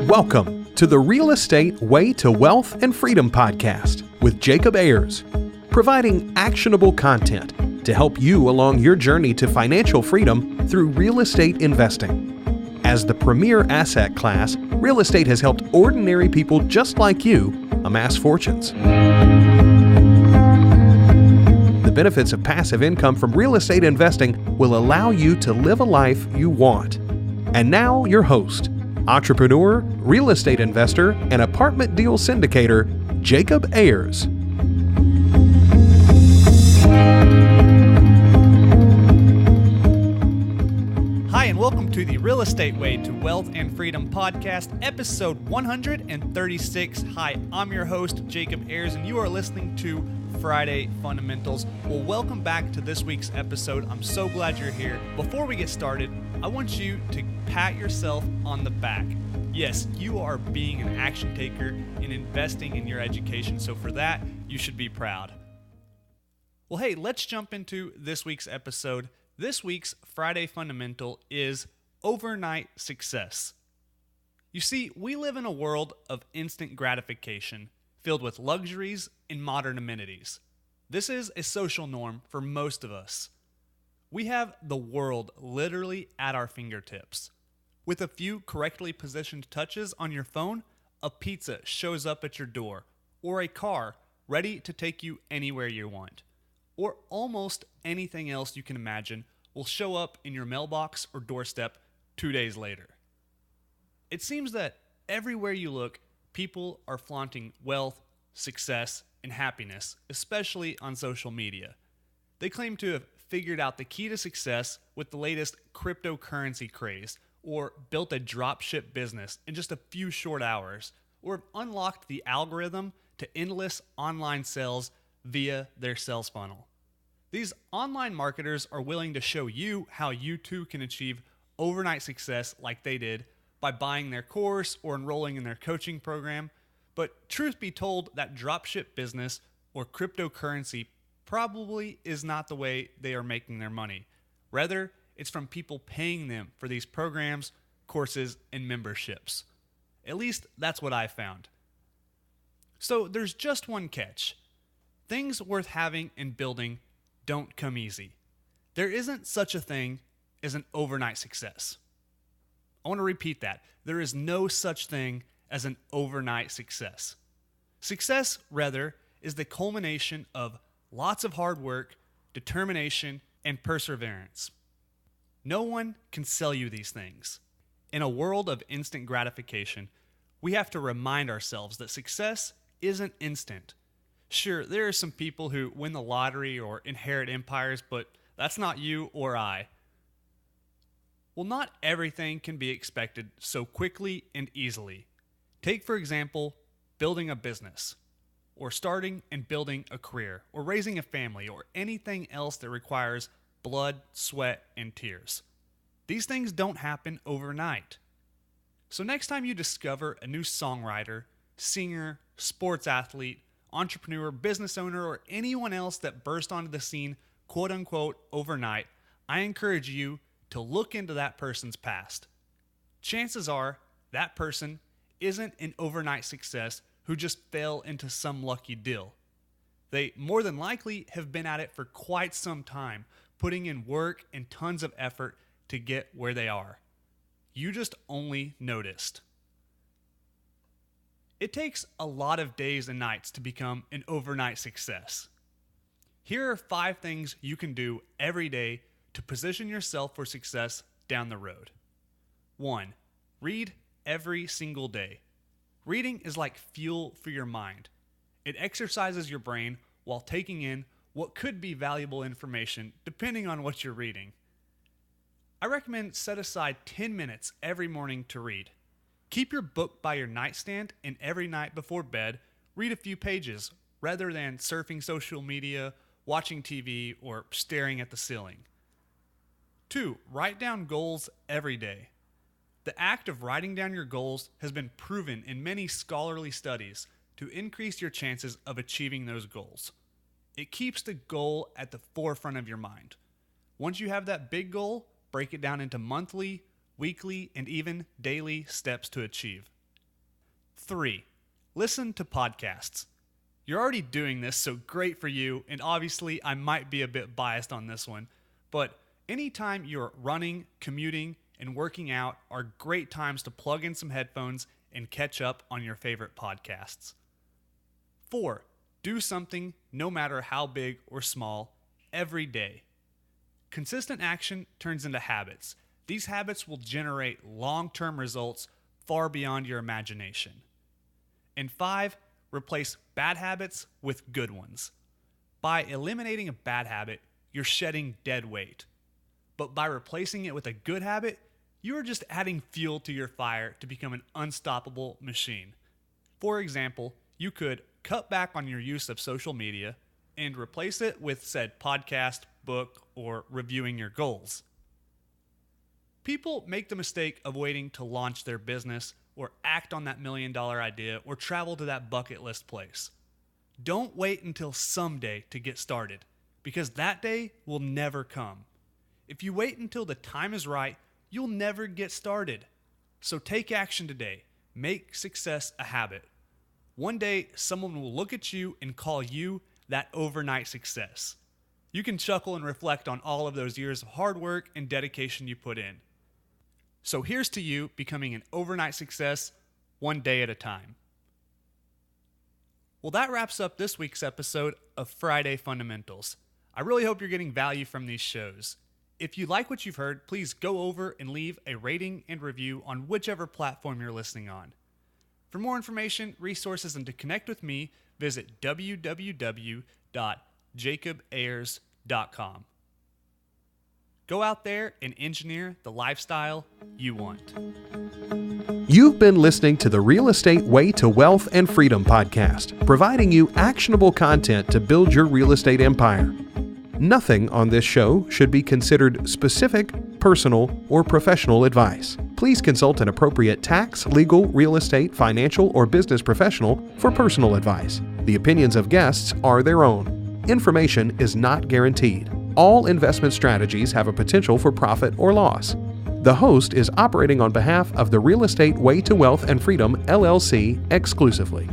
Welcome to the Real Estate Way to Wealth and Freedom podcast with Jacob Ayers, providing actionable content to help you along your journey to financial freedom through real estate investing. As the premier asset class, real estate has helped ordinary people just like you amass fortunes. The benefits of passive income from real estate investing will allow you to live a life you want. And now your host, entrepreneur, real estate investor, and apartment deal syndicator, Jacob Ayers. Hi, and welcome to the Real Estate Way to Wealth and Freedom podcast, episode 136. Hi, I'm your host, Jacob Ayers, and you are listening to Friday Fundamentals. Well, welcome back to this week's episode. I'm so glad you're here. Before we get started, I want you to pat yourself on the back. Yes, you are being an action taker in investing in your education, so for that, you should be proud. Well, hey, let's jump into this week's episode. This week's Friday Fundamental is overnight success. You see, we live in a world of instant gratification, filled with luxuries and modern amenities. This is a social norm for most of us. We have the world literally at our fingertips. With a few correctly positioned touches on your phone, a pizza shows up at your door, or a car ready to take you anywhere you want, or almost anything else you can imagine will show up in your mailbox or doorstep 2 days later. It seems that everywhere you look, people are flaunting wealth, success, and happiness, especially on social media. They claim to have figured out the key to success with the latest cryptocurrency craze, or built a dropship business in just a few short hours, or have unlocked the algorithm to endless online sales via their sales funnel. These online marketers are willing to show you how you too can achieve overnight success like they did by buying their course or enrolling in their coaching program. But truth be told, that dropship business or cryptocurrency probably is not the way they are making their money. Rather, it's from people paying them for these programs, courses, and memberships. At least that's what I found. So there's just one catch. Things worth having and building don't come easy. There isn't such a thing as an overnight success. I want to repeat that. There is no such thing as an overnight success. Success, rather, is the culmination of lots of hard work, determination, and perseverance. No one can sell you these things. In a world of instant gratification, we have to remind ourselves that success isn't instant. Sure, there are some people who win the lottery or inherit empires, but that's not you or I. Well, not everything can be expected so quickly and easily. Take, for example, building a business, or starting and building a career, or raising a family, or anything else that requires blood, sweat, and tears. These things don't happen overnight. So next time you discover a new songwriter, singer, sports athlete, entrepreneur, business owner, or anyone else that burst onto the scene, quote unquote, overnight, I encourage you to look into that person's past. Chances are that person isn't an overnight success who just fell into some lucky deal. They more than likely have been at it for quite some time, putting in work and tons of effort to get where they are. You just only noticed. It takes a lot of days and nights to become an overnight success. Here are 5 things you can do every day to position yourself for success down the road. 1. Read every single day. Reading is like fuel for your mind. It exercises your brain while taking in what could be valuable information depending on what you're reading. I recommend set aside 10 minutes every morning to read. Keep your book by your nightstand, and every night before bed, read a few pages rather than surfing social media, watching TV, or staring at the ceiling. 2. Write down goals every day. The act of writing down your goals has been proven in many scholarly studies to increase your chances of achieving those goals. It keeps the goal at the forefront of your mind. Once you have that big goal, break it down into monthly, weekly, and even daily steps to achieve. 3, listen to podcasts. You're already doing this, so great for you, and obviously I might be a bit biased on this one, but anytime you're running, commuting, and working out are great times to plug in some headphones and catch up on your favorite podcasts. 4, do something, no matter how big or small, every day. Consistent action turns into habits. These habits will generate long-term results far beyond your imagination. And 5, replace bad habits with good ones. By eliminating a bad habit, you're shedding dead weight. But by replacing it with a good habit, you are just adding fuel to your fire to become an unstoppable machine. For example, you could cut back on your use of social media and replace it with said podcast, book, or reviewing your goals. People make the mistake of waiting to launch their business or act on that $1 million idea or travel to that bucket list place. Don't wait until someday to get started, because that day will never come. If you wait until the time is right, you'll never get started. So take action today. Make success a habit. One day, someone will look at you and call you that overnight success. You can chuckle and reflect on all of those years of hard work and dedication you put in. So here's to you becoming an overnight success, one day at a time. Well, that wraps up this week's episode of Friday Fundamentals. I really hope you're getting value from these shows. If you like what you've heard, please go over and leave a rating and review on whichever platform you're listening on. For more information, resources, and to connect with me, visit www.jacobayers.com. Go out there and engineer the lifestyle you want. You've been listening to the Real Estate Way to Wealth and Freedom podcast, providing you actionable content to build your real estate empire. Nothing on this show should be considered specific, personal, or professional advice. Please consult an appropriate tax, legal, real estate, financial, or business professional for personal advice. The opinions of guests are their own. Information is not guaranteed. All investment strategies have a potential for profit or loss. The host is operating on behalf of the Real Estate Way to Wealth and Freedom, LLC, exclusively.